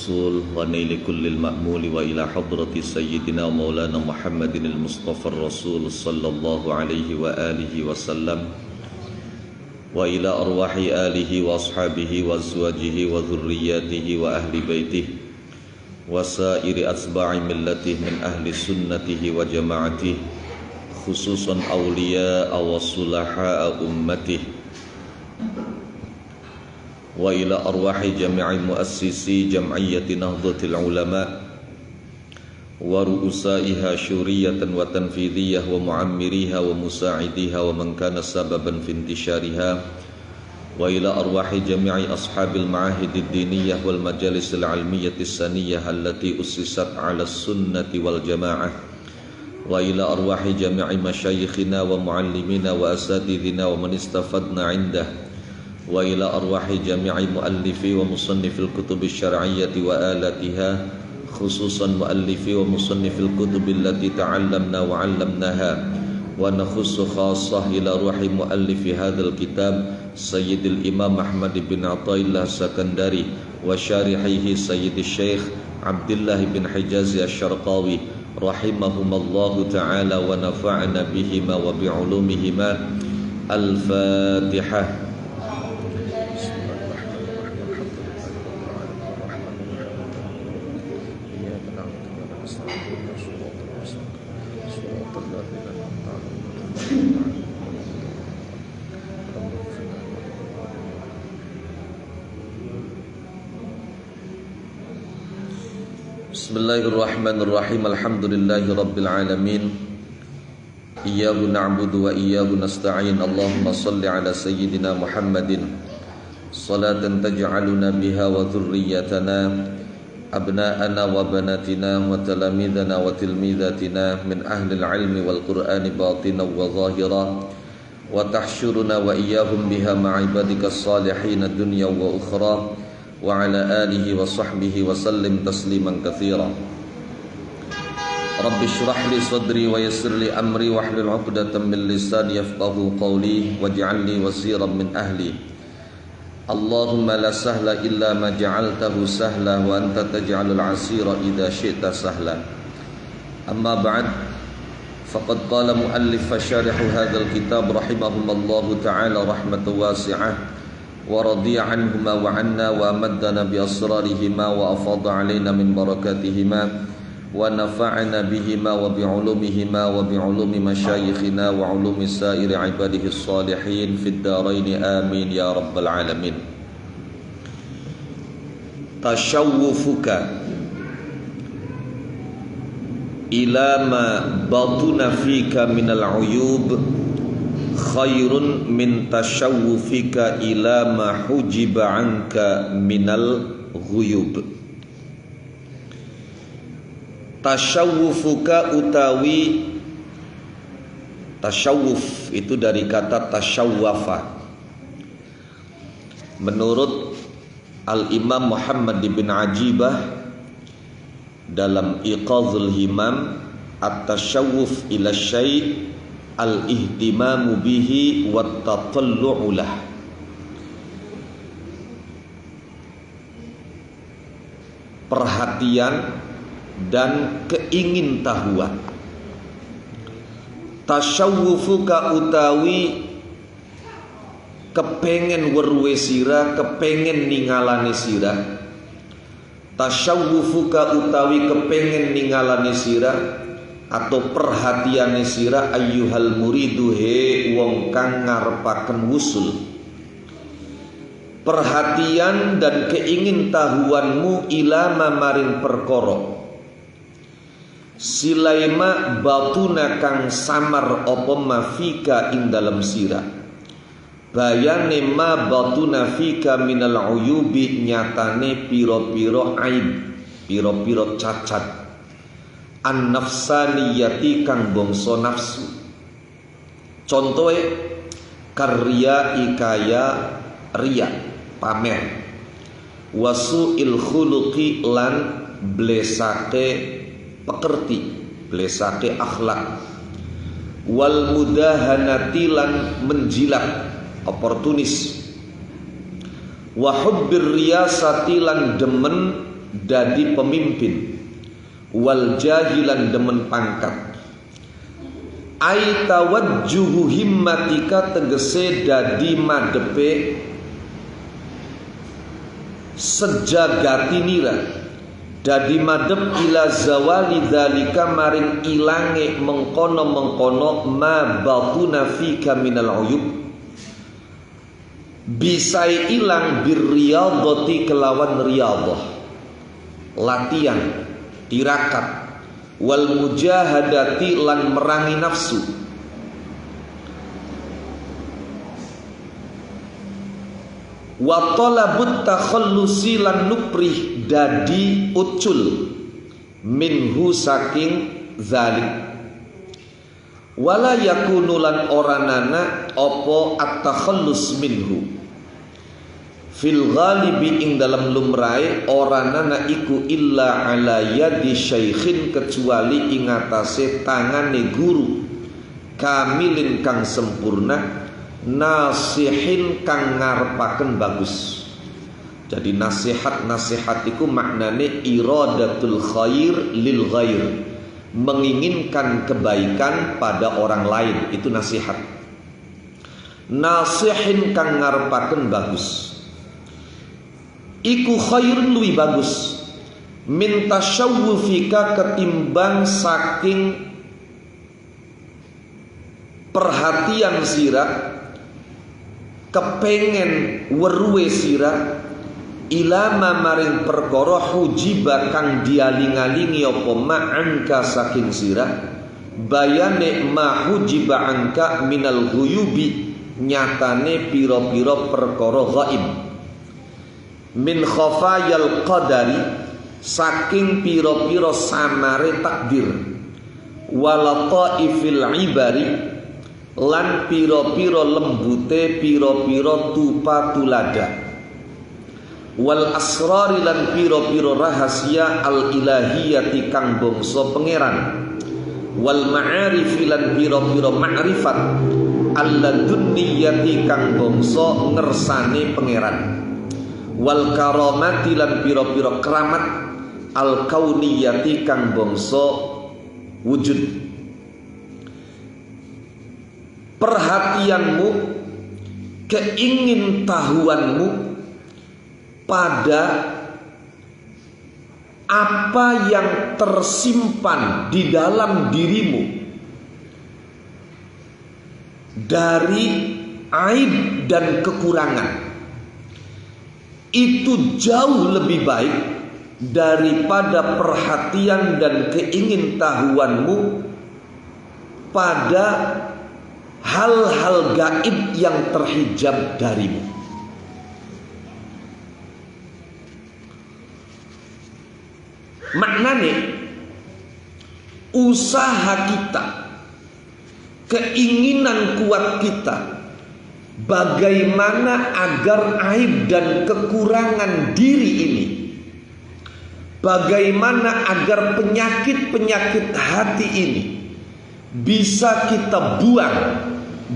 الوصول ونيل كل المأمول وإلى حضرة سيدنا ومولانا محمد المصطفى الرسول صلى الله عليه وآله وسلم وإلى أرواح آله وأصحابه وأزواجه وذرياته وأهل بيته وسائر أتباع ملته من أهل سنته وجماعته خصوصا أولياء وصلحاء أمته وإلى أرواح جميع مؤسسي جمعية نهضة العلماء ورؤسائها شورية وتنفيذية ومعمريها ومساعديها ومن كان سببا في انتشارها وإلى أرواح جميع أصحاب المعاهد الدينية والمجالس العلمية السنية التي أسست على السنة والجماعة وإلى أرواح جميع مشايخنا ومعلمينا وأساتذنا ومن استفدنا عنده وإلى أرواح جميع مؤلفي ومصنفي الكتب الشرعية وآلاتها خصوصا مؤلفي ومصنفي الكتب التي تعلمنا وعلمناها ونخص خاصة إلى روح مؤلف هذا الكتاب سيد الإمام أحمد بن عطاء الله السكندري وشارحيه سيد الشيخ عبد الله بن حجاز الشرقاوي رحمهما الله تعالى ونفعنا بهما وبعلومهما. الفاتحة. Bismillahirrahmanirrahim. Alhamdulillahi rabbil alamin. Iyyahu na'budu wa iyyahu nasta'in. Allahumma salli ala sayyidina Muhammadin salatan taj'aluna biha wa dhurriyyatana abna'ana wa banatina wa talamidana wa tilmidatina min ahli al-ilmi wal qur'ani batinan wa zahira wa tahsyuruna wa iyyahum biha ma'ibadika as-salihin dunya wa ukhra wa ala alihi wa sahbihi wa sallim tasliman katsira. Rabbi shrah li sadri wa yassir li amri wahlul 'uqdatam min lisani yafqahu qawli waj'al li wasiran min ahli. Allahumma la sahla illa ma ja'altahu sahla wa anta taj'alul 'asira idza syi'ta sahla. Amma ba'd, faqad qala muallif syarih hadzal kitab rahimahumallahu ta'ala rahmatan wasi'ah wa radiya anhuma wa anna wa amaddana bi asrarihima wa afadha alaina min barakatihima wa nafa'ana bihima wa bi ulumihima wa bi ulumi masyayikhina wa ulumi sairi ibadihi salihin fid darain amin ya rabbal alamin. Tashawwufuka ila ma batuna fika minal uyub khairun min tashawwufika ila ma hujiba anka minal ghuyub. Tashawwufuka utawi tasyawwuf itu dari kata tasyawwafa. Menurut Al-Imam Muhammad bin Ajibah dalam Iqadhul Himam, at-tasyawwuf ila syai' al-ihtimamu bihi wat tatallu'u lah. Perhatian dan keingintahuan. Tasyawwufuka utawi kepengen weruwe sira, kepengen ningalane sira. Tasyawwufuka utawi kepengen ningalane sira atau perhatiane sira ayyuhal muridu he wong kang ngarepaken wusul. Perhatian dan keingintahuanmu ilama maring perkara silaima batuna kang samar apa mafika ing dalam sira. Bayane ma batuna fika minal uyubi nyatane piro-piro aib, piro-piro cacat an nafsaniyati kang bangsa nafsu. Contohe karya ikaya riya pamer, wasu'il khuluqi lan blesake pekerti, blesake akhlak, wal mudahanati lan menjilat oportunis, wa hubbir riyasati lan demen dadi pemimpin, wal jahilan demen pangkat. Ai tawajjuhu himmatika tegese dadi madepe sejagatiniran, dadi madep ila zawali dzalika maring ilange mengkono-mengkono ma batuna fika minal uyub, bisai ilang birriyadati kelawan riyadhah, latihan, tirakat, wal mujahadati lan merangi nafsu. Wa talabut takhallusi lan nuprih dadi ucul minhu saking zalik. Wala yakunu lan oranana opo at-takhallus minhu fil ghalibi ing dalam lumrahe oranana iku illa ala yadi syaikhin kecuali ing atase tangane guru kamilin kang sempurna, nasihin kang ngarepaken bagus. Jadi nasihat iku maknane iradatul khair lil ghair, menginginkan kebaikan pada orang lain, itu nasihat. Nasihin kang ngarepaken bagus iku khairun luwih bagus min tasyawwufika ketimbang saking perhatian sirah, kepengen weruwe sirah ilama maring perkara hujiba kang dialing-alingi apa ma'anka saking sirah, bayane ma hujiba anka minal ghuyubi nyatane pira-pira perkara ghaib, min khafayal qadari saking pira-pira samare takdir, walataifil ibari lan pira-pira lembute pira-pira tupa tulada, wal asrari lan pira-pira rahasia al ilahiyati kang bangsa pangeran, wal ma'arifi lan pira-pira ma'rifat alladunniyati kang bangsa ngersane pangeran, wal karamati lan pira-pira keramat al kauniyati kang bangsa wujud. Perhatianmu, keingintahuanmu pada apa yang tersimpan di dalam dirimu dari aib dan kekurangan, itu jauh lebih baik daripada perhatian dan keingintahuanmu pada hal-hal gaib yang terhijab darimu. Maknanya usaha kita, keinginan kuat kita, bagaimana agar aib dan kekurangan diri ini, bagaimana agar penyakit-penyakit hati ini bisa kita buang,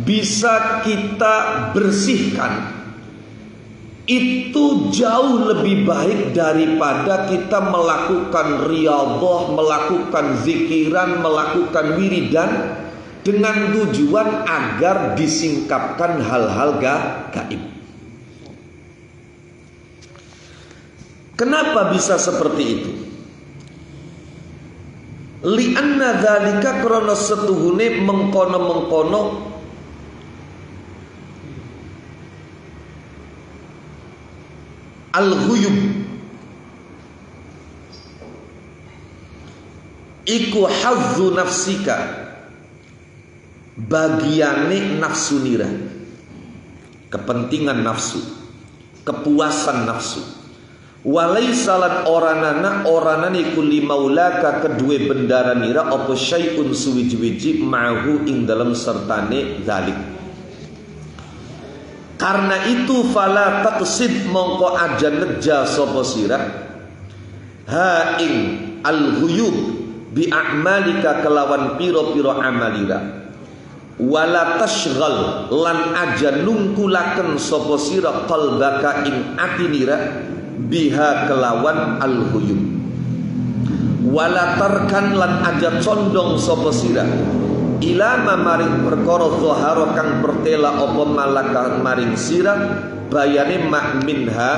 bisa kita bersihkan, itu jauh lebih baik daripada kita melakukan riyadhah, melakukan zikiran, melakukan wiridan dengan tujuan agar disingkapkan hal-hal gaib. Kenapa bisa seperti itu? Lianna dzalika krana setuhune mengkono-mengkono al-ghuyub iku hazzu nafsika, bagiane nafsu nira, kepentingan nafsu, kepuasan nafsu. Walaisalat oranana iku limaulaka kedue bendara nira apa syai'un suwiji-wiji ma'hu ing dalam sertane dzalik. Karena itu fala taqsid mongko aja neja sapa sirah ha ing al-ghuyub bi a'malika kelawan pira-pira amalira, wala tashghal lan aja nungkulaken sapa sira qalbaka ing atinira biha kelawan al-huyum. Wala tarkan lan aja condong sapa sira ila maring perkara zahara kang pertela apa malaka maring sira bayane mak minha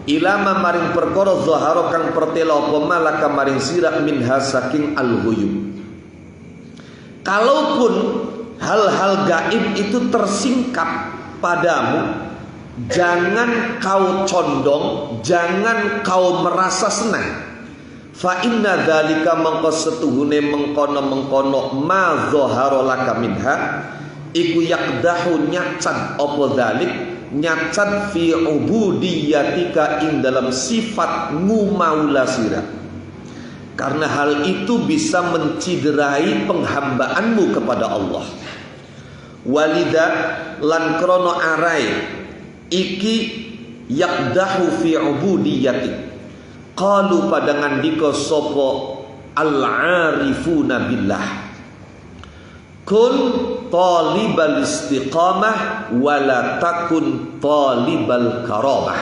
ila maring perkara zahara kang pertela apa malaka maring sira minha saking al-huyum. Kalaupun hal-hal gaib itu tersingkap padamu, jangan kau condong, jangan kau merasa senang. Fa inna dzalika mangko setuhune mengkono-mengkono ma zahara laka minha iku yakdahu nyacat apa dzalik nyacat fi ubudiyatika ing dalam sifat ngumaula sira. Karena hal itu bisa menciderai penghambaanmu kepada Allah. Walida lan krono arai iki yakdahu fi ubudiyati. Qalu padangan dika sapa al-arifuna billah. Kun talibal istiqamah wala takun talibal karamah.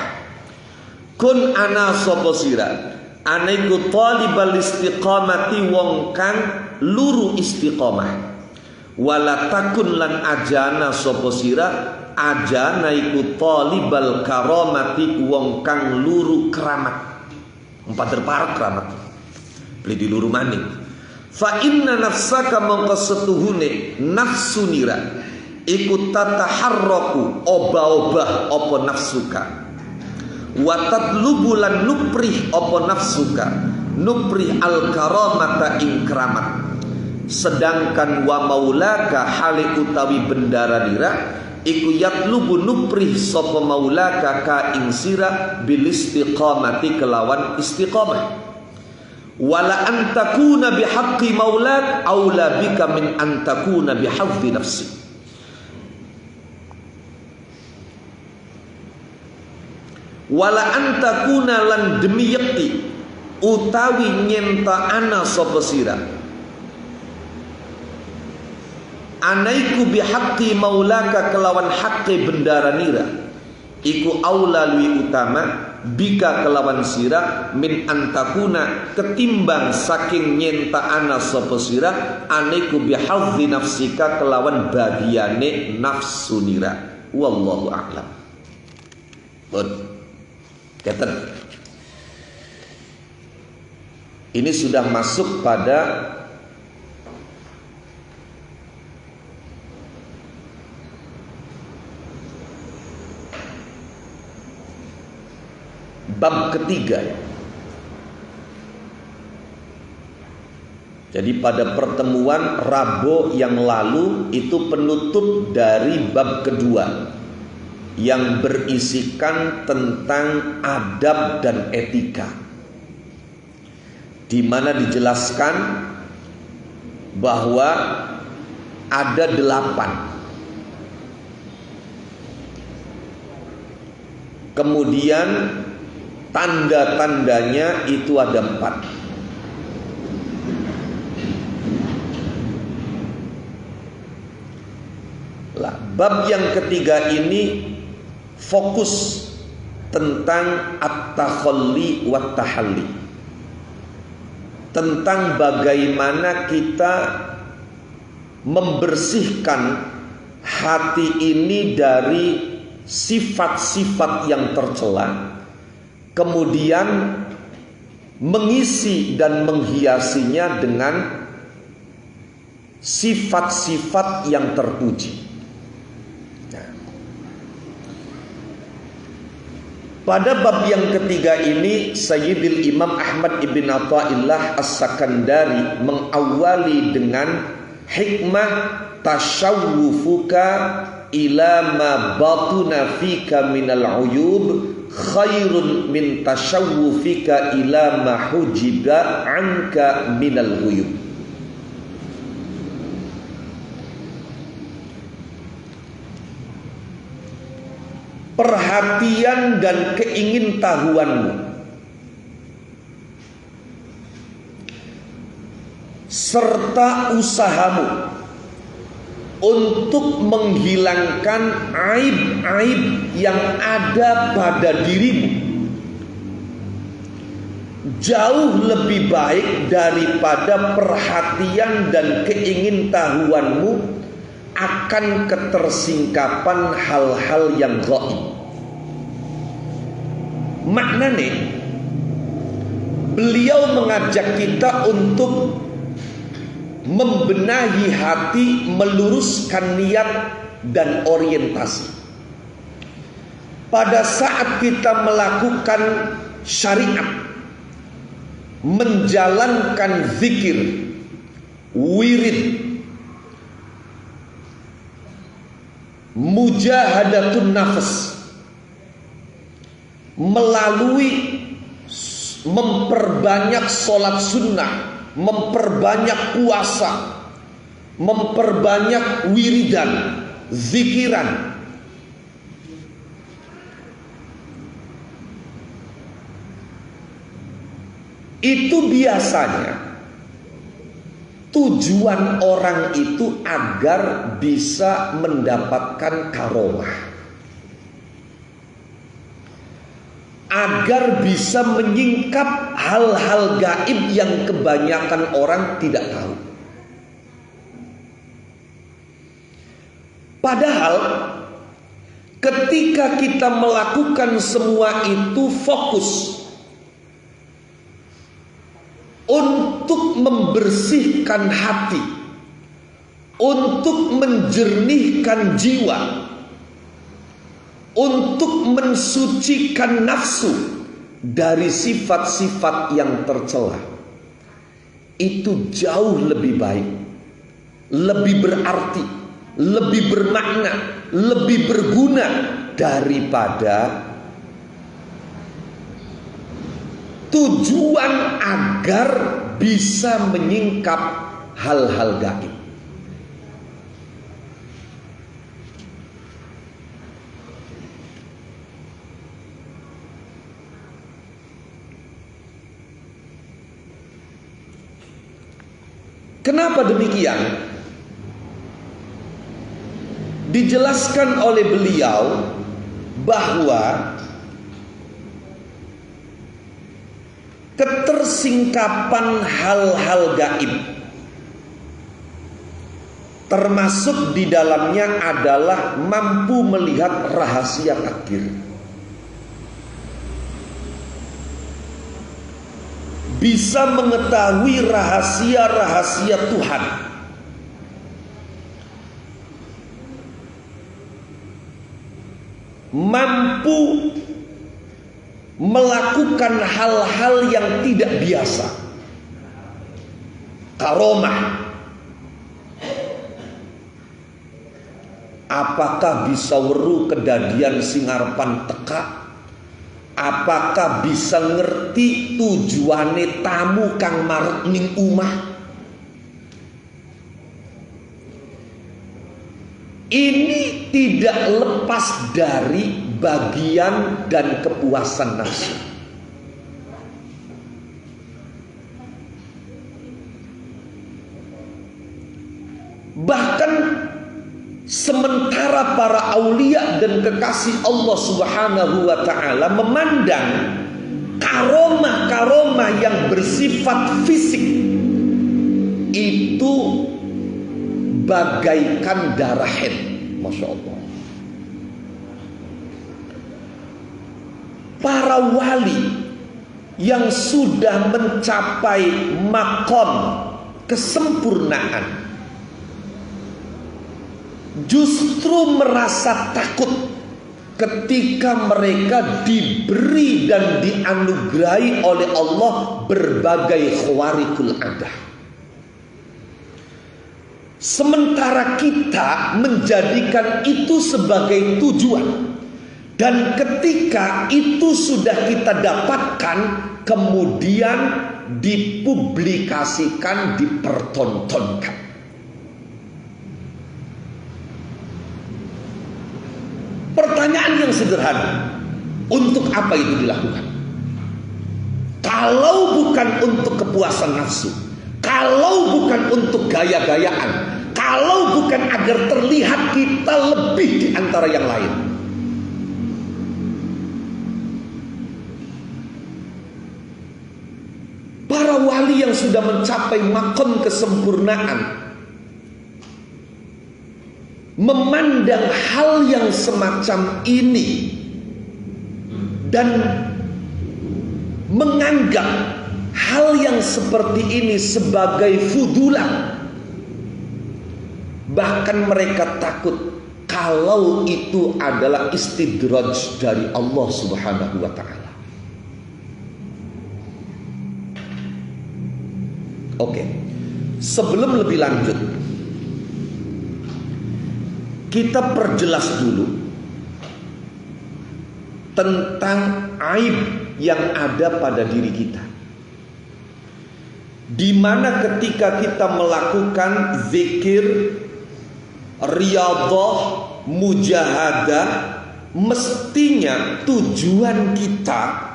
Kun ana sapa sira anaiku talibal istiqamati wong kang luru istiqamah. Wala takun lan ajana sapa sira ajana iku talibal karamati wong kang luru keramat. Empat parek keramat beli di luru maning. Fa inna nafsaka mongko setuhune nafsu nira iku tataharraku obah-obah apa nafsuka. Watat lubulan nuprih apa nafsuka nuprih al karamata ing keramat. Sedangkan wa maulaka hali utawi bendara dira iku yatlubu nuprih sapa maulaka ka ing sira bil istiqamati kelawan istiqamah. Wala antakuna bihaqqi maulak aula bika min antakuna bihadzi nafsi. Wala antakuna lan demi yakti utawi nyenta ana sapa sira anaiku bihaqqi maulaka kelawan haqqi bendara nira iku aula luwi utama bika kelawan sira min antakuna ketimbang saking nyenta ana sapa sira anaiku bihadzi nafsika kelawan bagiane nafsu nira. Wallahu a'lam. Keten. Ini sudah masuk pada bab ketiga. Jadi pada pertemuan Rabu yang lalu itu penutup dari bab kedua yang berisikan tentang adab dan etika, di mana dijelaskan bahwa ada 8. Kemudian tanda-tandanya itu ada 4. Lah, bab yang ketiga ini fokus tentang at-takhalli wa tahalli, tentang bagaimana kita membersihkan hati ini dari sifat-sifat yang tercela, kemudian mengisi dan menghiasinya dengan sifat-sifat yang terpuji. Pada bab yang ketiga ini Sayyidil Imam Ahmad ibn Athaillah As-Sakandari mengawali dengan hikmah tasyawwufuka ila ma batuna fika minal uyub khairun min tasyawwufika ila ma hujiba anka minal uyub. Perhatian dan keingintahuanmu serta usahamu untuk menghilangkan aib-aib yang ada pada dirimu jauh lebih baik daripada perhatian dan keingintahuanmu akan ketersingkapan hal-hal yang gaib. Maknanya, beliau mengajak kita untuk membenahi hati, meluruskan niat dan orientasi. Pada saat kita melakukan syariat, menjalankan zikir, wirid, mujahadatun nafas, melalui memperbanyak sholat sunnah, memperbanyak puasa, memperbanyak wiridan, zikiran, itu biasanya tujuan orang itu agar bisa mendapatkan karomah, agar bisa menyingkap hal-hal gaib yang kebanyakan orang tidak tahu. Padahal ketika kita melakukan semua itu fokus untuk membersihkan hati, untuk menjernihkan jiwa, untuk mensucikan nafsu dari sifat-sifat yang tercela, itu jauh lebih baik, lebih berarti, lebih bermakna, lebih berguna daripada tujuan agar bisa menyingkap hal-hal gaib. Kenapa demikian? Dijelaskan oleh beliau bahwa ketersingkapan hal-hal gaib, termasuk di dalamnya adalah mampu melihat rahasia takdir, bisa mengetahui rahasia-rahasia Tuhan, mampu melakukan hal-hal yang tidak biasa, karomah. Apakah bisa weruh kedadian singarpan teka? Apakah bisa ngerti tujuane tamu kang marep ning omah? Ini tidak lepas dari bagian dan kepuasan nafsu. Bahkan sementara para aulia dan kekasih Allah Subhanahu wa ta'ala memandang karomah-karomah yang bersifat fisik itu bagaikan darah haid. Masya Allah. Para wali yang sudah mencapai makom kesempurnaan justru merasa takut ketika mereka diberi dan dianugerahi oleh Allah berbagai khawarikul adah. Sementara kita menjadikan itu sebagai tujuan, dan ketika itu sudah kita dapatkan, kemudian dipublikasikan, dipertontonkan. Pertanyaan yang sederhana, untuk apa itu dilakukan? Kalau bukan untuk kepuasan nafsu, kalau bukan untuk gaya-gayaan, kalau bukan agar terlihat kita lebih di antara yang lain, wali yang sudah mencapai maqam kesempurnaan memandang hal yang semacam ini dan menganggap hal yang seperti ini sebagai fudulan. Bahkan mereka takut kalau itu adalah istidraj dari Allah Subhanahu wa ta'ala. Oke, sebelum lebih lanjut, kita perjelas dulu tentang aib yang ada pada diri kita. Di mana ketika kita melakukan zikir, riyadhah, mujahadah, mestinya tujuan kita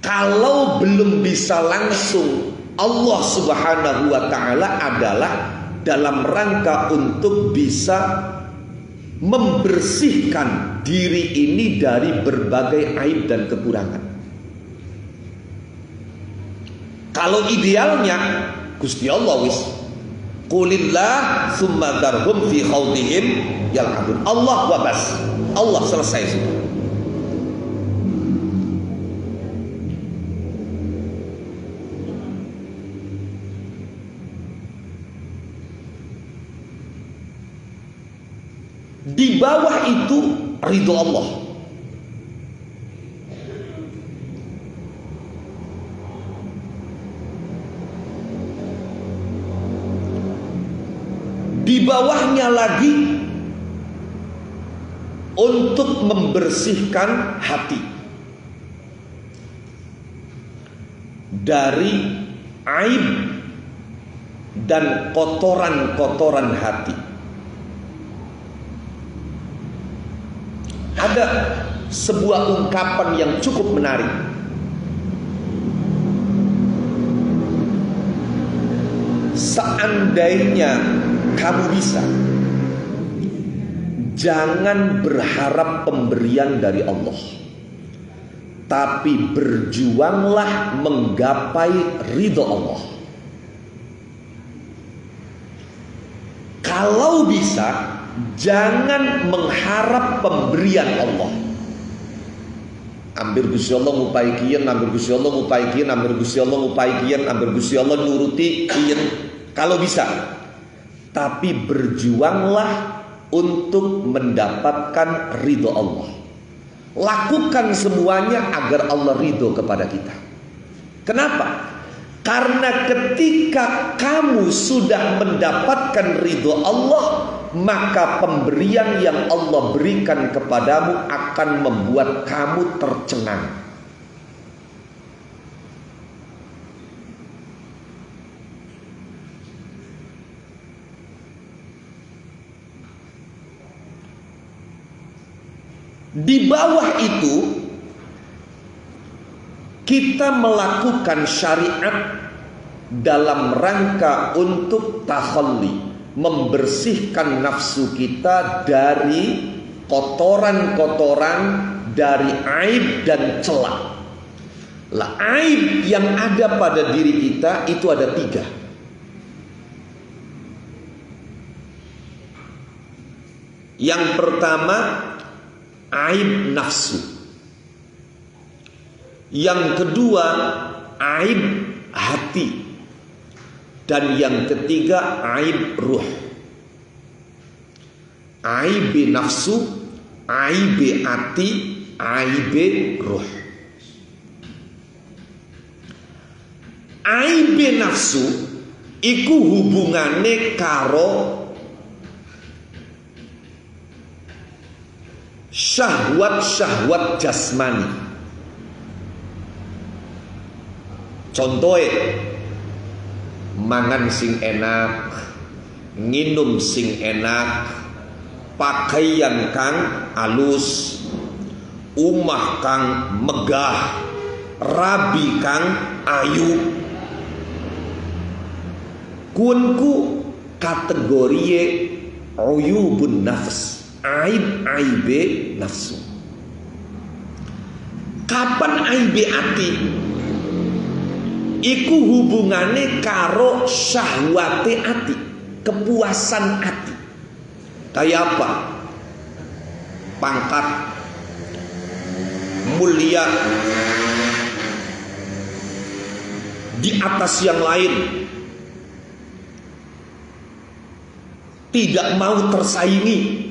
kalau belum bisa langsung Allah Subhanahu wa ta'ala adalah dalam rangka untuk bisa membersihkan diri ini dari berbagai aib dan kekurangan. Kalau idealnya Gusti Allah wis qulillah tsumma dzarhum fi khawdihim yal'abun. Allah wa bas. Allah selesai sudah. Di bawah itu ridho Allah. Di bawahnya lagi untuk membersihkan hati dari aib dan kotoran-kotoran hati. Ada sebuah ungkapan yang cukup menarik. Seandainya kamu bisa, jangan berharap pemberian dari Allah, tapi berjuanglah menggapai ridho Allah. Kalau bisa, jangan mengharap pemberian Allah. Ambil Gusti Allah ngupai kiyen, ambil Gusti Allah ngupai kiyen, ambil Gusti Allah ngupai kiyen, ambil Gusti Allah nuruti kiyen. Kalau bisa, tapi berjuanglah untuk mendapatkan ridho Allah. Lakukan semuanya agar Allah ridho kepada kita. Kenapa? Karena ketika kamu sudah mendapatkan ridho Allah, maka pemberian yang Allah berikan kepadamu akan membuat kamu tercengang. Di bawah itu kita melakukan syariat dalam rangka untuk takhalli, membersihkan nafsu kita dari kotoran-kotoran, dari aib dan celah. Lah, aib yang ada pada diri kita itu ada 3. Yang pertama, aib nafsu. Yang kedua, aib hati. Dan yang ketiga, aib ruh. Aib nafsu, aib hati, aib ruh. Aib nafsu iku hubungane karo syahwat-syahwat jasmani. Contohnya, mangan sing enak, nginum sing enak, pakaian kang alus, umah kang megah, rabi kang ayu. Kunku kategorie uyubun nafs, aib-aibe nafsu. Kapan aibe ati? iku hubungane karo syahwate ati, kepuasan ati. Kayak apa? Pangkat, mulia, di atas yang lain, tidak mau tersaingi,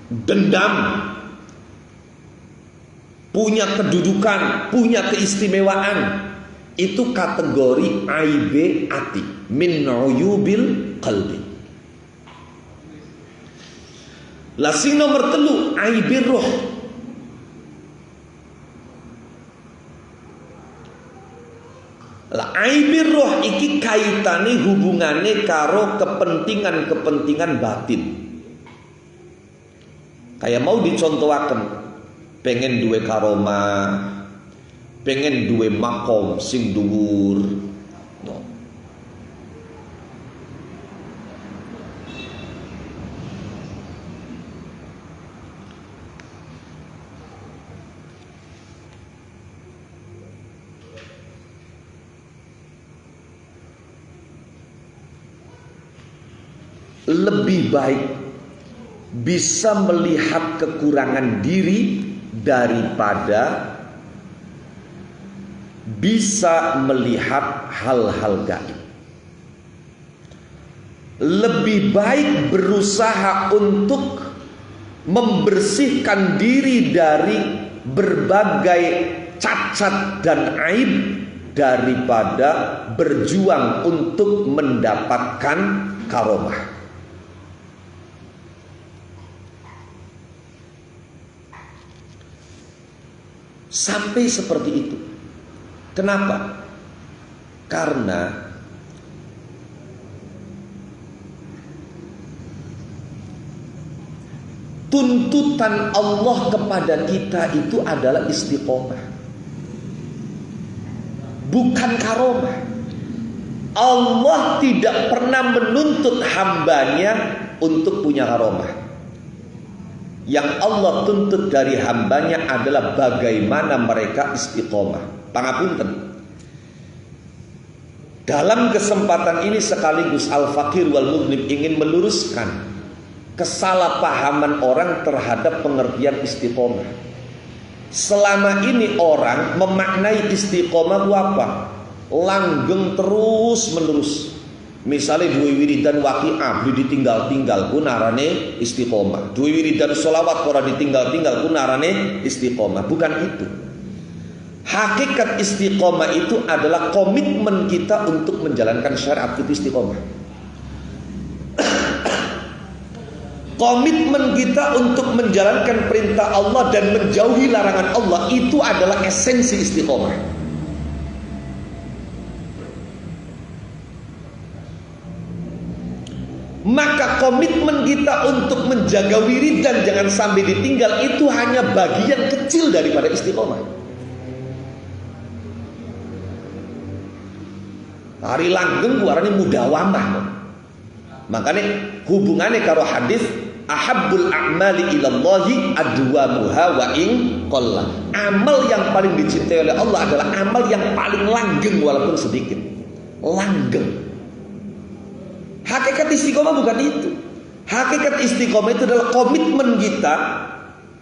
dendam, punya kedudukan, punya keistimewaan. Itu kategori aibe ati, min uyubil qalbi. Lah sing nomor telu aibe roh. Lah aibe roh iki kaitane hubungane karo kepentingan-kepentingan batin. Kayak mau dicontohaken, pengen duwe karomah, pengen duwe makom sing dhuwur, no. Lebih baik bisa melihat kekurangan diri daripada bisa melihat hal-hal gaib. Lebih baik berusaha untuk membersihkan diri dari berbagai cacat dan aib daripada berjuang untuk mendapatkan karomah. Sampai seperti itu. Kenapa? Karena tuntutan Allah kepada kita itu adalah istiqomah, bukan karomah. Allah tidak pernah menuntut hambanya untuk punya karomah. Yang Allah tuntut dari hambanya adalah bagaimana mereka istiqomah. Pangapunten. Dalam kesempatan ini sekaligus Al-Fakir wal Mughnib ingin meluruskan kesalahpahaman orang terhadap pengertian istiqomah. Selama ini orang memaknai istiqomah itu apa? Langgeng terus menerus. Misalnya dua wiridan waqi'ah ditinggal-tinggal ku narane istiqomah. Dua wiridan sholawat ora ditinggal-tinggal ku narane istiqomah. Bukan itu. Hakikat istiqomah itu adalah komitmen kita untuk menjalankan syariat, itu istiqomah. Komitmen kita untuk menjalankan perintah Allah dan menjauhi larangan Allah, itu adalah esensi istiqomah. Maka komitmen kita untuk menjaga wiridan jangan sampai ditinggal itu hanya bagian kecil daripada istiqomah. Hari langgeng warnanya mudawamah. Makanya hubungannya karo hadis ahabbul a'mali ilallahi adwamuha wa in qalla. Amal yang paling dicintai oleh Allah adalah amal yang paling langgeng walaupun sedikit. Langgeng. Hakikat istiqomah bukan itu. Hakikat istiqomah itu adalah komitmen kita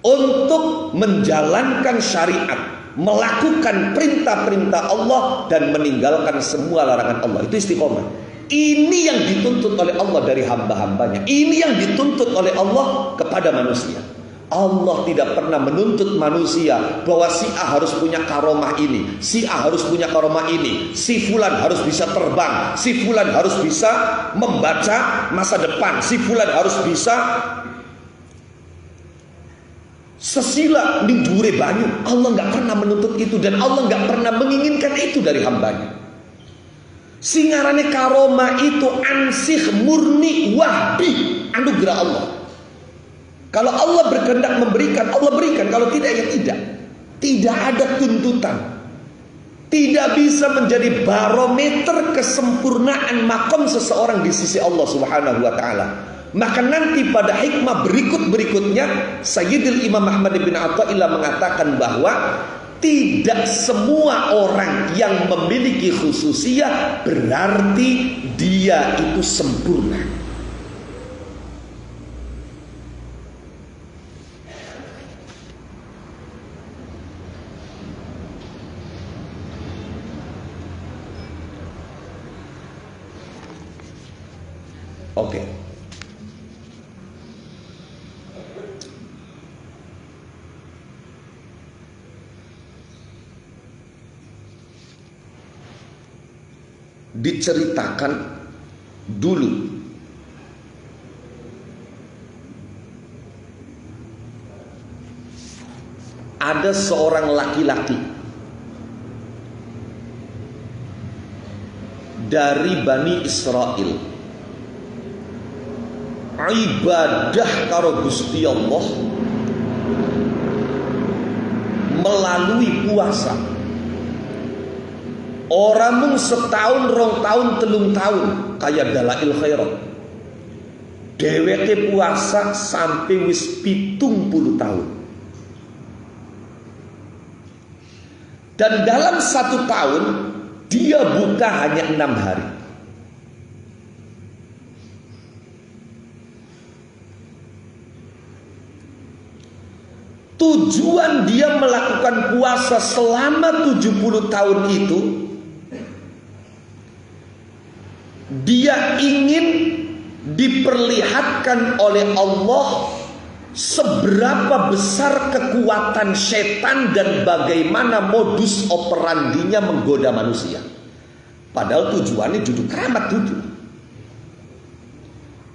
untuk menjalankan syariat, melakukan perintah-perintah Allah dan meninggalkan semua larangan Allah. Itu istiqomah. Ini yang dituntut oleh Allah dari hamba-hambanya. Ini yang dituntut oleh Allah kepada manusia. Allah tidak pernah menuntut manusia bahwa si A harus punya karomah ini, si A harus punya karomah ini, si fulan harus bisa terbang, si fulan harus bisa membaca masa depan, si fulan harus bisa sesila ning dhuwure banyu. Allah nggak pernah menuntut itu dan Allah nggak pernah menginginkan itu dari hambanya. Singarane karomah itu ansih murni wahbi, anugerah Allah. Kalau Allah berkehendak memberikan, Allah berikan. Kalau tidak, ya tidak. Tidak ada tuntutan. Tidak bisa menjadi barometer kesempurnaan makom seseorang di sisi Allah Subhanahu wa ta'ala. Maka nanti pada hikmah berikut-berikutnya Sayyidil Imam Ahmad bin Athaillah mengatakan bahwa tidak semua orang yang memiliki khususiyah berarti dia itu sempurna. Oke. Diceritakan dulu ada seorang laki-laki dari Bani Israel ibadah karo Gusti Allah melalui puasa. Orang mung setahun, rong tahun, telung tahun kayak Dalail Khairat. Dheweke puasa sampai wis 70 tahun. Dan dalam 1 tahun dia buka hanya 6 hari. Tujuan dia melakukan puasa selama 70 tahun itu, dia ingin diperlihatkan oleh Allah seberapa besar kekuatan setan dan bagaimana modus operandinya menggoda manusia. Padahal tujuannya duduk keramat duduk.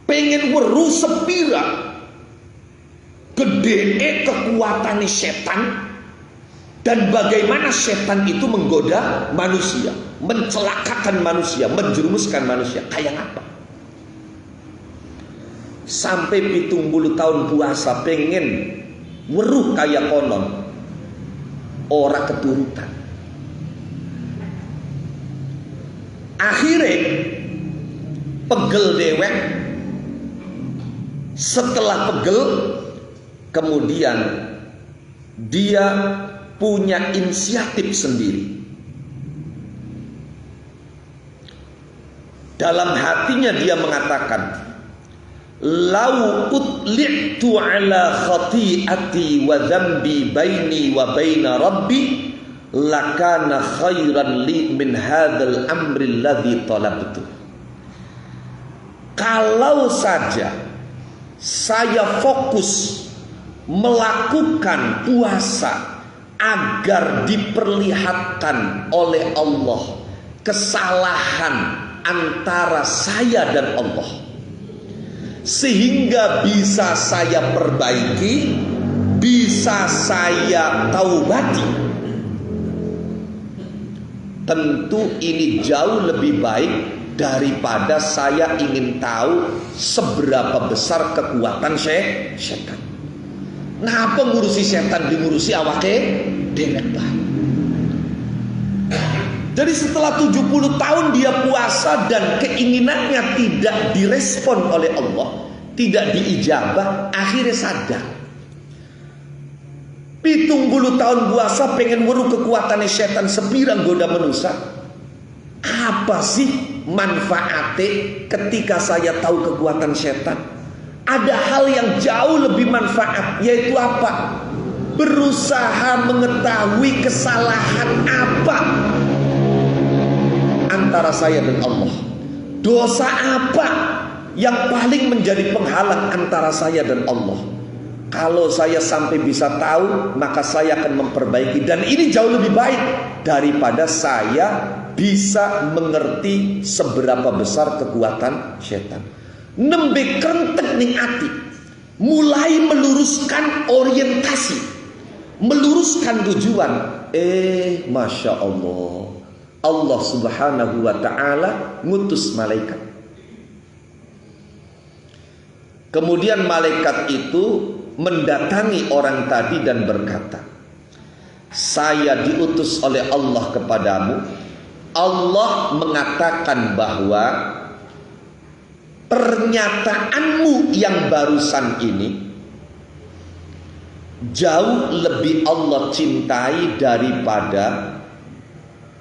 Pengen weruh sepira gede kekuatan setan dan bagaimana setan itu menggoda manusia, mencelakakan manusia, menjerumuskan manusia. Kayak apa? Sampai 70 tahun puasa pengen weruh kayak konon, ora keturutan. Akhirnya pegel dewek. Setelah pegel, kemudian dia punya inisiatif sendiri. Dalam hatinya dia mengatakan, "Lau utli'tu ala khati'ati wa dzambi baini wa baina rabbi lakana khairan li min hadzal amri alladzi talabtu." Kalau saja saya fokus melakukan puasa agar diperlihatkan oleh Allah kesalahan antara saya dan Allah, sehingga bisa saya perbaiki, bisa saya taubati, tentu ini jauh lebih baik daripada saya ingin tahu seberapa besar kekuatan setan. Nah, apa ngurusi setan diurusi awake dewek bae. Jadi setelah 70 tahun dia puasa dan keinginannya tidak direspon oleh Allah, tidak diijabah, akhirnya sadar. 70 tahun puasa pengen weruh kekuatan setan sepira goda manusia. Apa sih manfaatnya ketika saya tahu kekuatan setan? Ada hal yang jauh lebih manfaat, yaitu apa? Berusaha mengetahui kesalahan apa antara saya dan Allah. Dosa apa yang paling menjadi penghalang antara saya dan Allah? Kalau saya sampai bisa tahu, maka saya akan memperbaiki. Dan ini jauh lebih baik daripada saya bisa mengerti seberapa besar kekuatan setan. Nembe krentek ning ati, mulai meluruskan orientasi, meluruskan tujuan. Masya Allah, Allah subhanahu wa ta'ala ngutus malaikat. Kemudian malaikat itu mendatangi orang tadi dan berkata, "Saya diutus oleh Allah kepadamu. Allah mengatakan bahwa pernyataanmu yang barusan ini jauh lebih Allah cintai daripada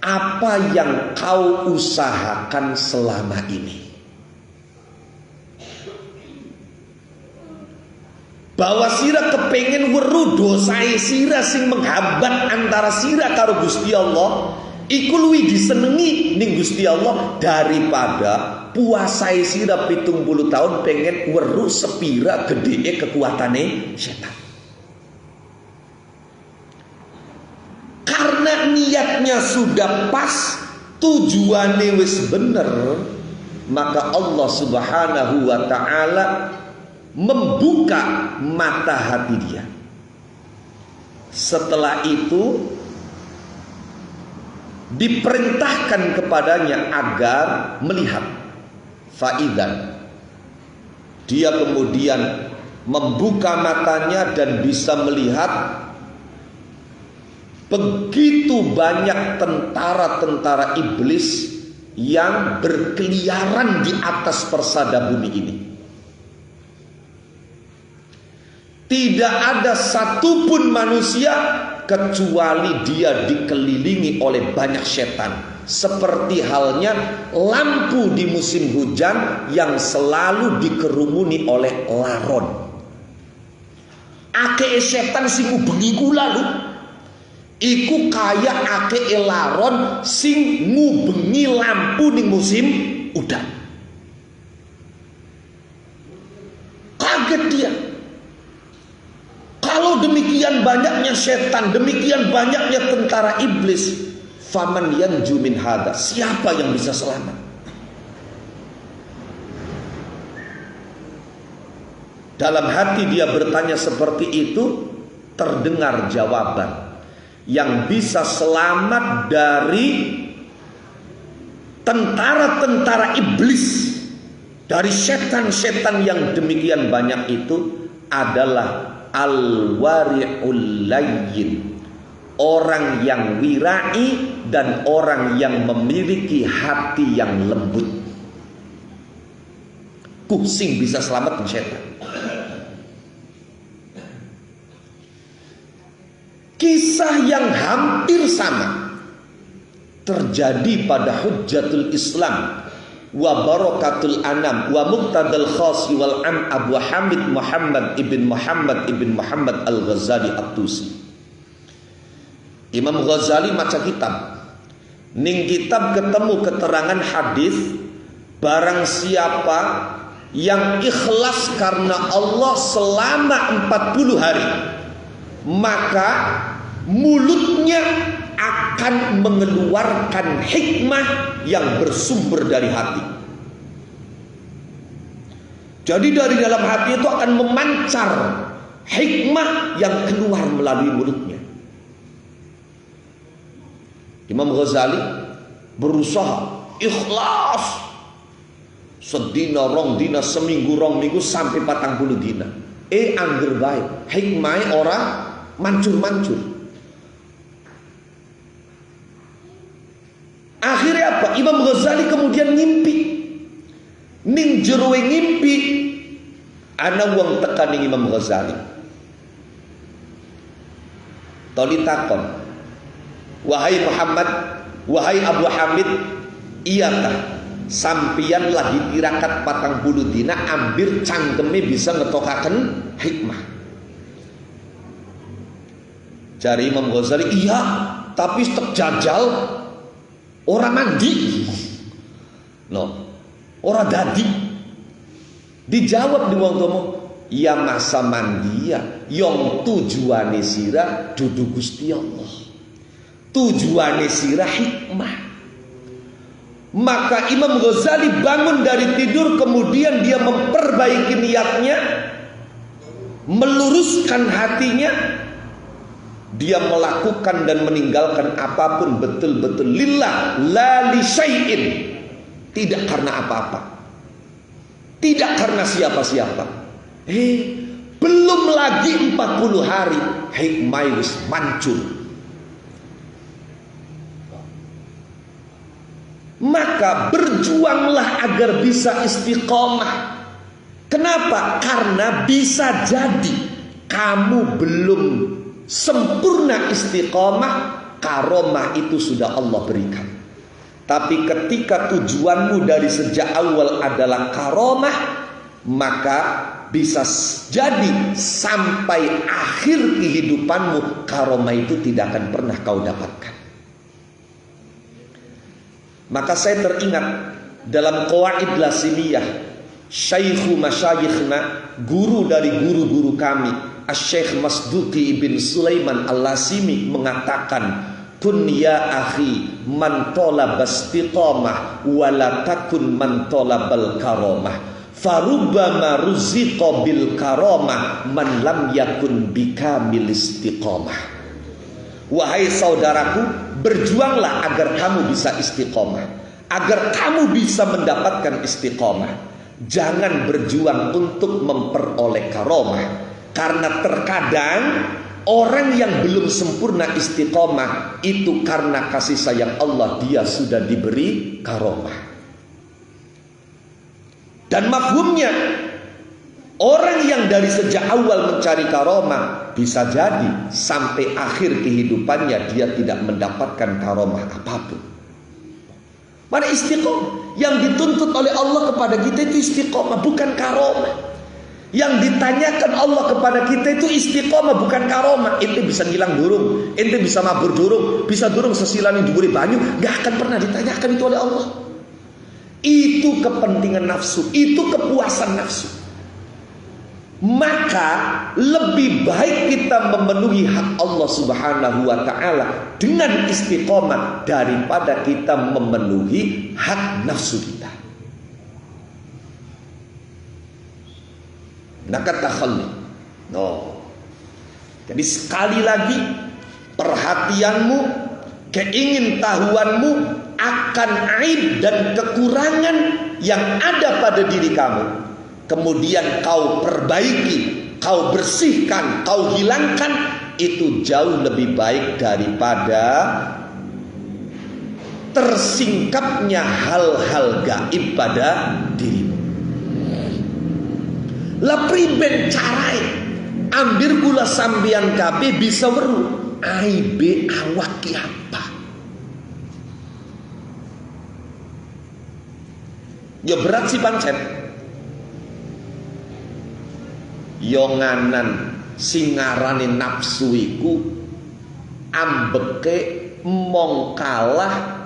apa yang kau usahakan selama ini. Bahwa sira kepengen weruh dosae sira sing menghambat antara sira karo Gusti Allah, iku luwih disenengi ning Gusti Allah daripada puasai sira 70 tahun pengen weruh sepira gedhe kekuatane setan. Karena niatnya sudah pas, tujuannya wis bener, maka Allah Subhanahu wa ta'ala membuka mata hati dia. Setelah itu diperintahkan kepadanya agar melihat. Faidan, dia kemudian membuka matanya dan bisa melihat begitu banyak tentara-tentara iblis yang berkeliaran di atas persada bumi ini. Tidak ada satupun manusia kecuali dia dikelilingi oleh banyak setan. Seperti halnya lampu di musim hujan yang selalu dikerumuni oleh laron. Akeh setan sing ngubengi kula lho. Iku kaya akeh laron sing ngubengi lampu ning musim udan. Kaget dia. Kalau demikian banyaknya setan, demikian banyaknya tentara iblis, faman yanju min hada, siapa yang bisa selamat? Dalam hati dia bertanya seperti itu, terdengar jawaban. Yang bisa selamat dari tentara-tentara iblis, dari setan-setan yang demikian banyak itu adalah al-wari'ul layyin, orang yang wirai dan orang yang memiliki hati yang lembut. Sing bisa selamat dari setan. Kisah yang hampir sama terjadi pada Hujjatul Islam wa Barakatul Anam wa Muqtadal Khasi wal Am Abu Hamid Muhammad ibn Muhammad Al-Ghazali At-Tusi. Imam Ghazali maca kitab. Ning kitab ketemu keterangan hadis, barang siapa yang ikhlas karena Allah selama 40 hari, maka mulutnya akan mengeluarkan hikmah yang bersumber dari hati. Jadi dari dalam hati itu akan memancar hikmah yang keluar melalui mulutnya. Imam Ghazali berusaha ikhlas sedina rong dina, seminggu rong minggu, sampai 40 dina. Angger bae hikmah orang mancur-mancur. Akhirnya apa? Imam Ghazali kemudian ngimpi. Ning jero ngimpi ana wong tekan ning Imam Ghazali. Toli takon, "Wahai Muhammad, wahai Abu Hamid, iyakah sampian lagi tirakat 40 dina ambir cangkeme bisa ngetokaken hikmah?" Jari Imam Ghazali, "Iya, tapi tek jajal ora mandi." No, ora dadi. Dijawab di wong tomo, "Ya masa mandi ya, yang tujuane sira dudu Gusti Allah. Tujuane sira hikmah." Maka Imam Ghazali bangun dari tidur, kemudian dia memperbaiki niatnya, meluruskan hatinya. Dia melakukan dan meninggalkan apapun betul-betul lillah, la li syai'in. Tidak karena apa-apa, tidak karena siapa-siapa. Belum lagi 40 hari hikmah wis mancur. Maka berjuanglah agar bisa istiqomah. Kenapa? Karena bisa jadi kamu belum sempurna istiqomah, karomah itu sudah Allah berikan. Tapi ketika tujuanmu dari sejak awal adalah karomah, maka bisa jadi sampai akhir kehidupanmu karomah itu tidak akan pernah kau dapatkan. Maka saya teringat dalam Qawaid Lasimiyah, Syaikhu Masyayikhna, guru dari guru-guru kami, Asy-Syaikh Masduqi ibn Sulaiman Al-Lasimi mengatakan, kun ya akhi man talaba istiqamah wala takun man talabal karomah, farubbama ruziqa bil karomah man lam yakun bikamil istiqamah. Wahai saudaraku, berjuanglah agar kamu bisa istiqomah, agar kamu bisa mendapatkan istiqomah. Jangan berjuang untuk memperoleh karomah, karena terkadang orang yang belum sempurna istiqomah itu karena kasih sayang Allah dia sudah diberi karomah. Dan mafhumnya, orang yang dari sejak awal mencari karomah bisa jadi sampai akhir kehidupannya dia tidak mendapatkan karomah apapun. Mana istiqomah? Yang dituntut oleh Allah kepada kita itu istiqomah, bukan karomah. Yang ditanyakan Allah kepada kita itu istiqomah, bukan karomah. Ente bisa ngilang burung, ente bisa mabur durung, bisa durung sesilan yang diberi banyu, gak akan pernah ditanyakan itu oleh Allah. Itu kepentingan nafsu, itu kepuasan nafsu. Maka lebih baik kita memenuhi hak Allah Subhanahu wa ta'ala dengan istiqomah daripada kita memenuhi hak nafsu kita. Jadi sekali lagi, perhatianmu, keingintahuanmu akan aib dan kekurangan yang ada pada diri kamu, kemudian kau perbaiki, kau bersihkan, kau hilangkan, itu jauh lebih baik daripada tersingkapnya hal-hal gaib pada dirimu. Lah priben carai ambir gula sambian kabeh bisa weru aibe awak ki apa? Ya berat sih pancen. Yonganan singarane nafsu iku ambeke mong kalah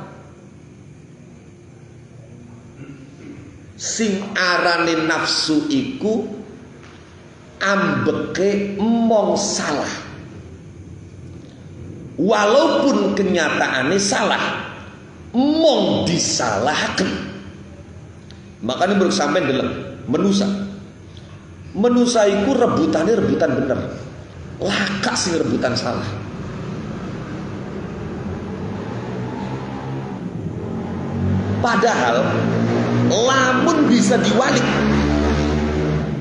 sing arane nafsu iku ambeke mong salah, walaupun kenyataannya salah, mong disalahkan. Makanya baru sampai dalam menusa iku rebutannya rebutan bener, laka sing rebutan salah. Padahal lamun bisa diwalik,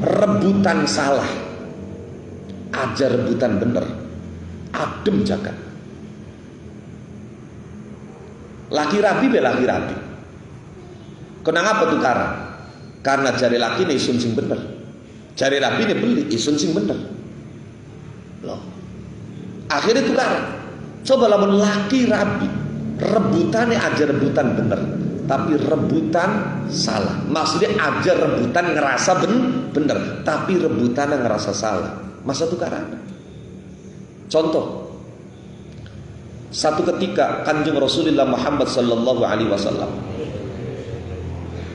rebutan salah aja rebutan bener, adem jagat. Laki rabi be laki rabi. Kenapa tukaran? Karena jari laki ini isun sing bener, jari rabi ini beli isun sing bener. Loh, akhirnya tukaran. Coba lamun laki rabi, rebutannya aja rebutan bener, tapi rebutan salah. Maksudnya aja rebutan ngerasa bener, tapi rebutannya ngerasa salah. Masa tukaran? Contoh, satu ketika Kanjeng Rasulullah Muhammad sallallahu alaihi wasallam,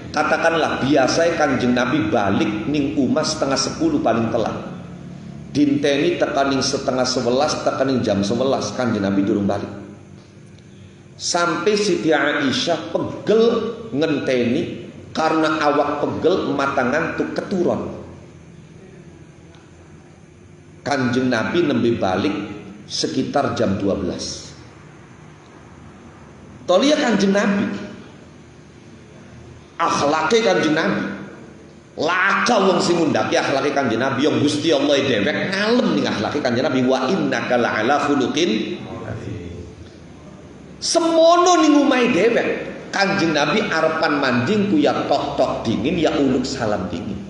katakanlah biasa Kanjeng Nabi balik ning umah 10:30 paling telat. Dinteni tekaning 10:30, tekaning jam 11 Kanjeng Nabi durung balik. Sampai Siti Aisyah pegel ngenteni karena awak pegel mata ngantuk keturun. Kanjeng Nabi nembe balik sekitar jam 12. Tolia Kanjeng Nabi, akhlake Kanjeng Nabi, laka wong sing ngundhaki akhlake Kanjeng Nabi yang Gusti Allah dewek ngalem ning akhlake Kanjeng Nabi, wa innaka la'ala khuluqin. Semono ning omahe dewek Kanjeng Nabi arepan manjing ku ya tok-tok dingin, ya uluk salam dingin.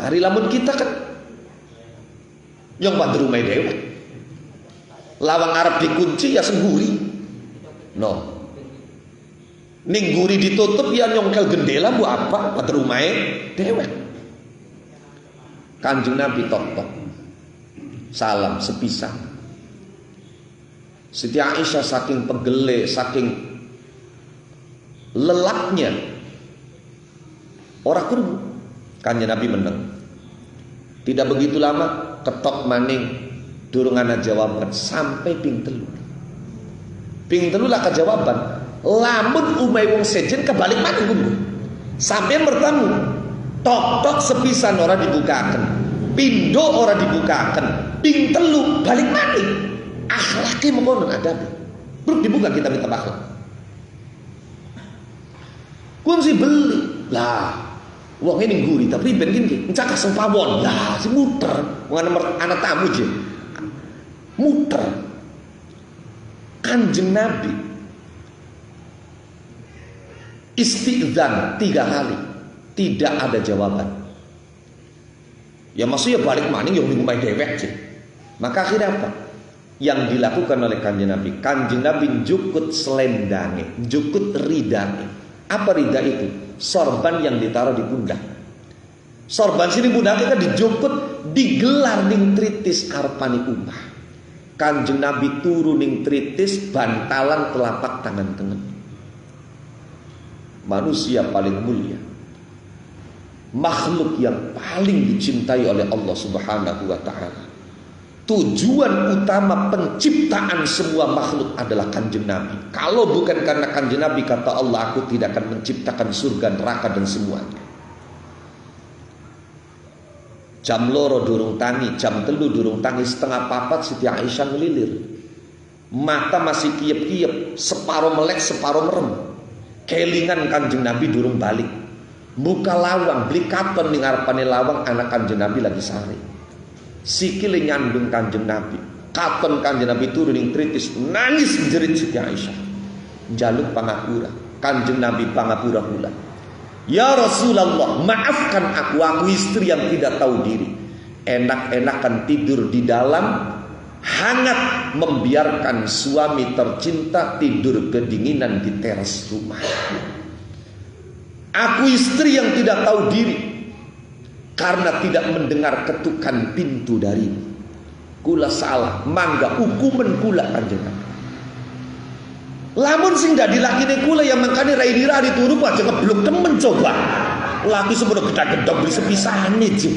Hari lamun kita kan yang pada rumah dewe. Lawang Arab dikunci ya sengguri. No. Ning guri ditutup ya nyongkel gendela bu apa pada rumahnya dewe. Kanjeng Nabi tok-tok. Salam sepisan. Siti Aisyah saking pegele, saking lelaknya orang kurung. Kanjeng Nabi menang. Tidak begitu lama ketok maning durung ana jawaban sampai ping telu. Ping telu lah kejawaban. Lamun umai wong sejen kebalik maning gumbu. Sampai bertamu. Tok-tok sepisan ora dibukakan. Pindo ora dibukakan. Ping telu balik maning. Akhlaki mengkonon adab. Bruk dibuka kita minta akhlak. Kunci beli. Lah wong ini gurih tapi ben gini, encak kaseng pawon. Lah si muter, wong anak tamu je. Muter. Kanjeng Nabi istighzan 3 kali, tidak ada jawaban. Ya maksudnya balik maning yang ngumpai dewek je. Maka akhirnya apa? Yang dilakukan oleh Kanjeng Nabi, Kanjeng Nabi jukut selendange, jukut ridane. Apa rida itu? Sorban yang ditaruh di pundak. Sorban sini pundaknya kan dijukut, digelar ning tritis arpani umpah. Kanjeng Nabi turu ning tritis bantalan telapak tangan tengen. Manusia paling mulia, makhluk yang paling dicintai oleh Allah Subhanahu wa taala. Tujuan utama penciptaan semua makhluk adalah Kanjeng Nabi. Kalau bukan karena Kanjeng Nabi, kata Allah, aku tidak akan menciptakan surga, neraka dan semuanya. Jam loro durung tangi, jam telu durung tangi, setengah papat Siti Aisyah ngelilir. Mata masih kiep-kiep, separuh melek, separuh merem. Kelingan Kanjeng Nabi durung balik. Buka lawang, beli katon ning arepane lawang, anak Kanjeng Nabi lagi sare. Sikile nyandung Kanjeng Nabi. Katon Kanjeng Nabi turun ning tritis, nangis jerit Siti Aisyah. Njaluk pangapura. Kanjeng Nabi pangapura pula. Ya Rasulullah, maafkan aku istri yang tidak tahu diri. Enak-enakan tidur di dalam, hangat membiarkan suami tercinta tidur kedinginan di teras rumah. Aku istri yang tidak tahu diri karena tidak mendengar ketukan pintu darimu. Kula salah, mangga hukuman kula Kanjeng Nabi. Lamun sing dadi lakine kula yang mangkane ra dira dituru aja keblok temen coba. Laki semono gedhe-gedhe beli sepisane je.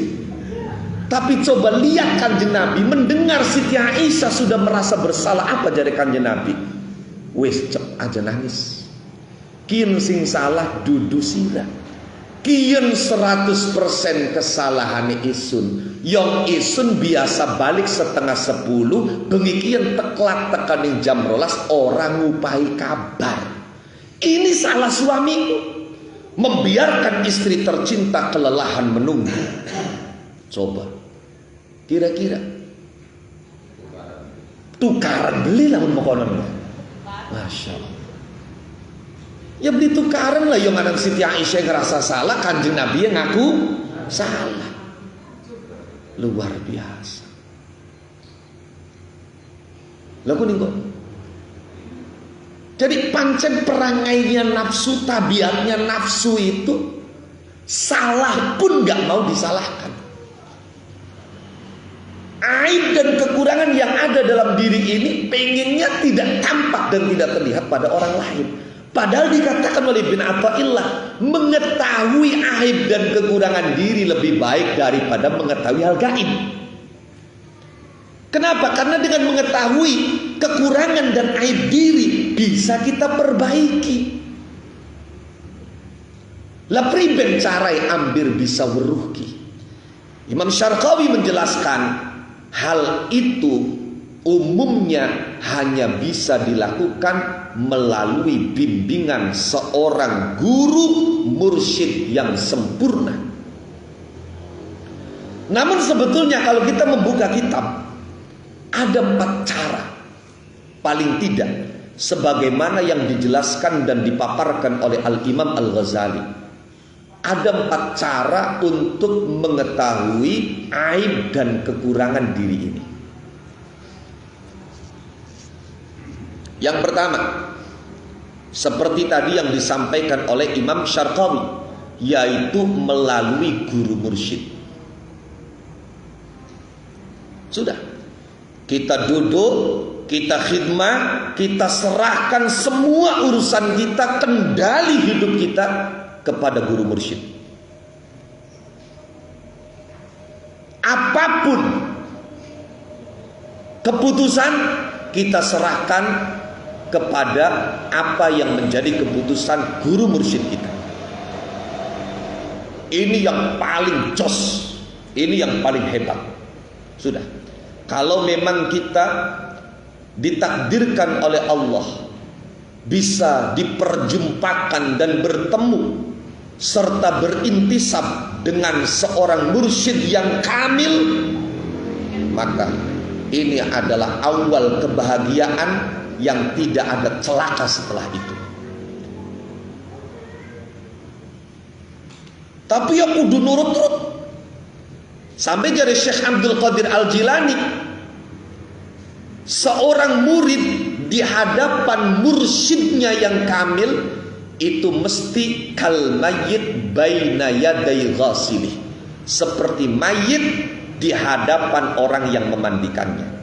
Tapi coba lihat Kanjeng Nabi mendengar Siti Aisyah sudah merasa bersalah. Apa jare Kanjeng Nabi? Wis cep aja nangis. Kian sing salah dudu sira. Kian 100% kesalahan isun. Yang isun biasa balik 9:30, bengi kian teklat tekaning jam 12 orang ngupai kabar. Ini salah suamiku, membiarkan istri tercinta kelelahan menunggu. Coba, kira-kira tukaran beli lah mengkonon. Masya Allah. Ya beli tukaran lah yang anak Siti Aisyah ngerasa salah, Kanjeng Nabi yang ngaku salah. Luar biasa. Laku nih kok. Jadi pancen perangainya nafsu, tabiatnya nafsu itu salah pun gak mau disalahkan. Aib dan kekurangan yang ada dalam diri ini pengennya tidak tampak dan tidak terlihat pada orang lain. Padahal dikatakan oleh Ibn Athaillah, mengetahui aib dan kekurangan diri lebih baik daripada mengetahui hal gaib. Kenapa? Karena dengan mengetahui kekurangan dan aib diri bisa kita perbaiki. Lah priben carai ambir bisa weruhki. Imam Syarqawi menjelaskan hal itu umumnya hanya bisa dilakukan melalui bimbingan seorang guru mursyid yang sempurna. Namun sebetulnya kalau kita membuka kitab, ada 4 cara paling tidak, sebagaimana yang dijelaskan dan dipaparkan oleh Al-Imam Al-Ghazali. Ada 4 cara untuk mengetahui aib dan kekurangan diri ini. Yang pertama, seperti tadi yang disampaikan oleh Imam Syarqawi, yaitu melalui guru mursyid. Sudah, kita duduk, kita khidmah, kita serahkan semua urusan kita, kendali hidup kita kepada guru mursyid. Apapun keputusan kita serahkan kepada apa yang menjadi keputusan guru mursyid kita. Ini yang paling jos, ini yang paling hebat. Sudah, kalau memang kita ditakdirkan oleh Allah bisa diperjumpakan dan bertemu serta berintisab dengan seorang mursyid yang kamil, maka ini adalah awal kebahagiaan yang tidak ada celaka setelah itu. Tapi ya kudu nurut-nurut. Sampai dari Syekh Abdul Qadir Al-Jilani, seorang murid di hadapan mursyidnya yang kamil itu mesti kal mayyit baina yaday ghasilih, seperti mayit di hadapan orang yang memandikannya.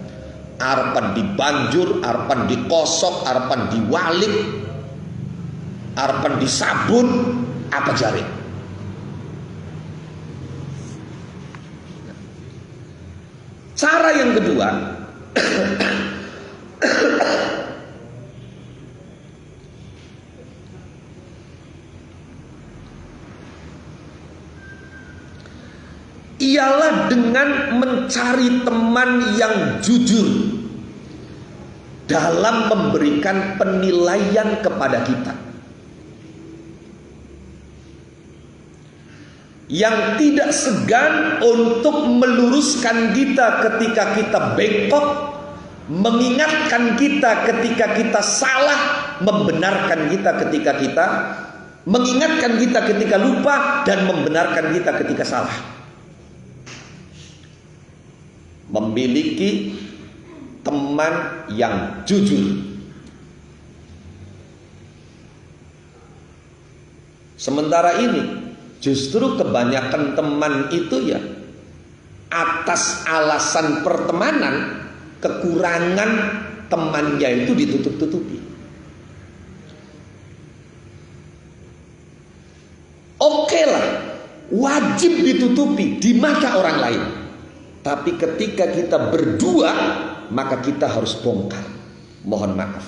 Arepan dibanjur, arepan dikosok, arepan diwalik, arepan disabun, apa jari. Cara yang kedua, ialah dengan mencari teman yang jujur dalam memberikan penilaian kepada kita, yang tidak segan untuk meluruskan kita ketika kita bengkok, mengingatkan kita ketika kita salah, membenarkan kita ketika kita, mengingatkan kita ketika lupa, dan membenarkan kita ketika salah. Memiliki teman yang jujur. Sementara ini justru kebanyakan teman itu ya atas alasan pertemanan, kekurangan temannya itu ditutup-tutupi. Oke lah, wajib ditutupi di mata orang lain. Tapi ketika kita berdua, maka kita harus bongkar. Mohon maaf,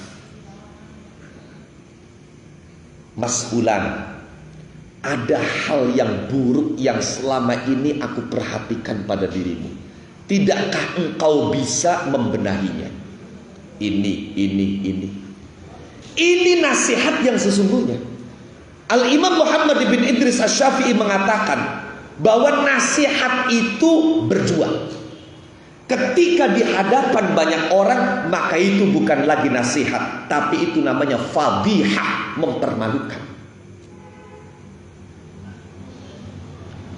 Mas Fulan, ada hal yang buruk yang selama ini aku perhatikan pada dirimu. Tidakkah engkau bisa membenahinya? Ini nasihat yang sesungguhnya. Al-Imam Muhammad bin Idris Asy-Syafi'i mengatakan bahwa nasihat itu berjuang. Ketika di hadapan banyak orang, maka itu bukan lagi nasihat, tapi itu namanya fadhihah, mempermalukan.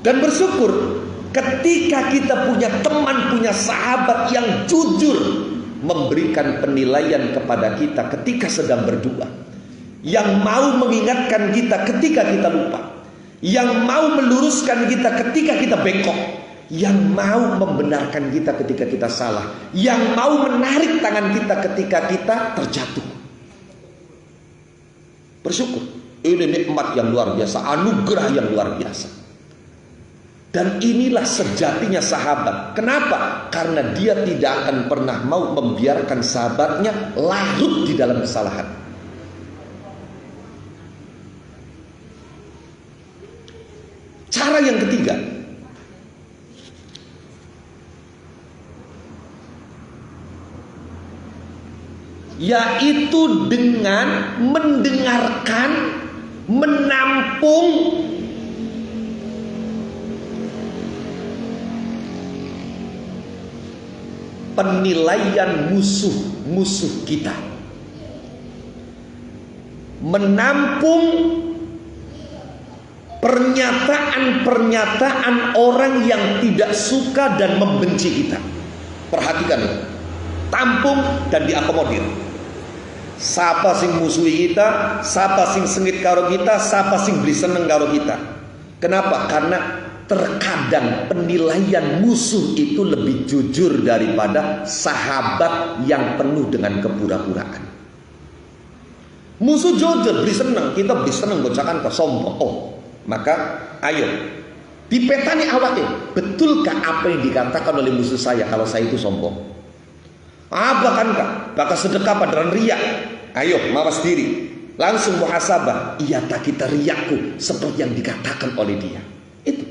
Dan bersyukur ketika kita punya teman, punya sahabat yang jujur memberikan penilaian kepada kita ketika sedang berjuang, yang mau mengingatkan kita ketika kita lupa, yang mau meluruskan kita ketika kita bengkok, yang mau membenarkan kita ketika kita salah, yang mau menarik tangan kita ketika kita terjatuh. Bersyukur. Ini nikmat yang luar biasa, anugerah yang luar biasa. Dan inilah sejatinya sahabat. Kenapa? Karena dia tidak akan pernah mau membiarkan sahabatnya larut di dalam kesalahan. Cara yang ketiga, yaitu dengan mendengarkan, menampung penilaian musuh-musuh kita, menampung pernyataan-pernyataan orang yang tidak suka dan membenci kita. Perhatikan itu. Tampung dan diakomodir. Siapa sing musuhi kita, siapa sing sengit karo kita, siapa sing beli seneng karo kita. Kenapa? Karena terkadang penilaian musuh itu lebih jujur daripada sahabat yang penuh dengan kepura-puraan. Musuh jujur, beli seneng, kita beli seneng, gocakan ke sombong. Oh, maka ayo dipetani awaknya, betulkah apa yang dikatakan oleh musuh saya kalau saya itu sombong? Bakal sedekah padahal riak. Ayo mawas diri, langsung muhasabah. Iya tak kita riakku seperti yang dikatakan oleh dia. Itu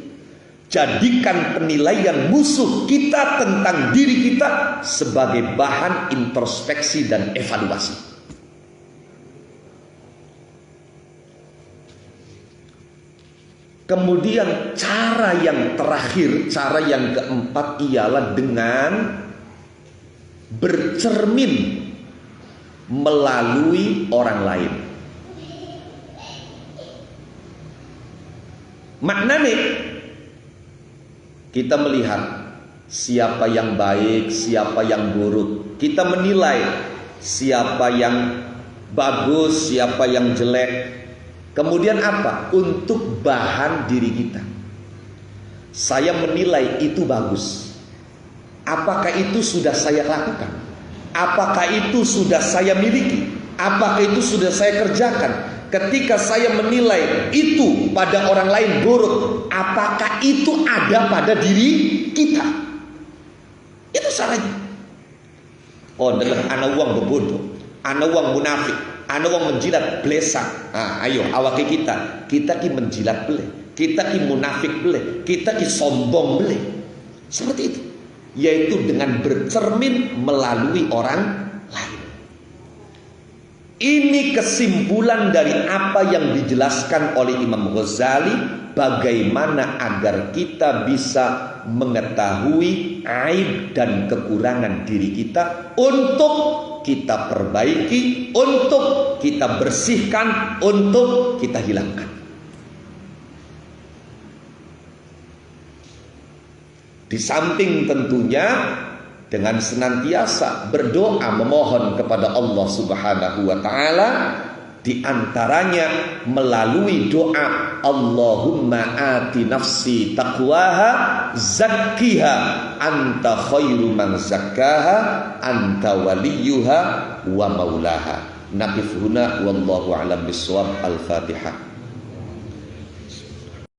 jadikan penilaian musuh kita tentang diri kita sebagai bahan introspeksi dan evaluasi. Kemudian cara yang terakhir, cara yang keempat ialah dengan bercermin melalui orang lain. Maknanya kita melihat siapa yang baik, siapa yang buruk. Kita menilai siapa yang bagus, siapa yang jelek. Kemudian apa? Untuk bahan diri kita. Saya menilai itu bagus. Apakah itu sudah saya lakukan? Apakah itu sudah saya miliki? Apakah itu sudah saya kerjakan? Ketika saya menilai itu pada orang lain buruk, apakah itu ada pada diri kita? Itu caranya. Oh, dalam anak uang berbodoh, anak uang munafik, anak uang menjilat belesa. Ayo awak kita ki menjilat bele, kita ki munafik bele, kita ki sombong bele. Seperti itu. Yaitu dengan bercermin melalui orang lain. Ini kesimpulan dari apa yang dijelaskan oleh Imam Ghazali, bagaimana agar kita bisa mengetahui aib dan kekurangan diri kita untuk kita perbaiki, untuk kita bersihkan, untuk kita hilangkan. Di samping tentunya dengan senantiasa berdoa memohon kepada Allah Subhanahu wa taala, di antaranya melalui doa Allahumma ati nafsi taqwaha zakkiha anta khairu man zakkaha anta waliyuha wa maulaha. Naqif huna wallahu a'lam bissawab. Al-Fatihah.